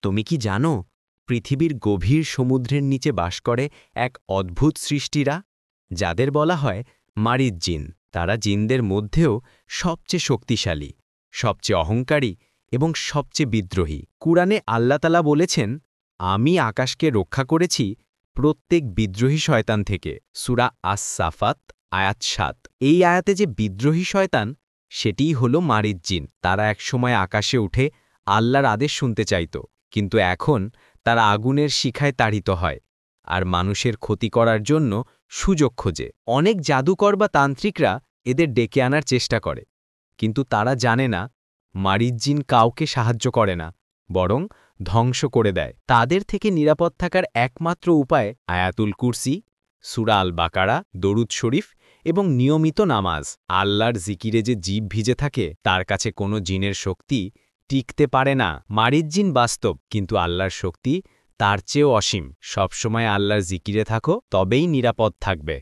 তুমি কি জানো পৃথিবীর গভীর সমুদ্রের নিচে বাস করে এক অদ্ভুত সৃষ্টিরা যাদের বলা হয় মারিদ জিন। তারা জিনদের মধ্যেও সবচেয়ে শক্তিশালী, সবচেয়ে অহংকারী এবং সবচেয়ে বিদ্রোহী। কুরআনে আল্লাহ তাআলা বলেছেন, আমি আকাশকে রক্ষা করেছি প্রত্যেক বিদ্রোহী শয়তান থেকে। সূরা আস-সাফাত আয়াত ৭। এই আয়াতে যে বিদ্রোহী শয়তান, সেটিই হল মারিদ জিন। তারা একসময় আকাশে উঠে আল্লাহর আদেশ শুনতে চাইত, কিন্তু এখন তারা আগুনের শিখায় তাড়িত হয় আর মানুষের ক্ষতি করার জন্য সুযোগ খোঁজে। অনেক জাদুকর বা তান্ত্রিকরা এদের ডেকে আনার চেষ্টা করে, কিন্তু তারা জানে না মারিদ জিন কাউকে সাহায্য করে না, বরং ধ্বংস করে দেয়। তাদের থেকে নিরাপদ থাকার একমাত্র উপায় আয়াতুল কুরসি, সূরা আল বাকারা, দরুদ শরীফ এবং নিয়মিত নামাজ। আল্লাহর জিকিরে যে জীব ভিজে থাকে, তার কাছে কোনো জিনের শক্তি টিকতে পারে না। মারিদ জিন বাস্তব, কিন্তু আল্লাহর শক্তি তার চেয়েও অসীম। সবসময় আল্লাহর জিকিরে থাকো, তবেই নিরাপদ থাকবে।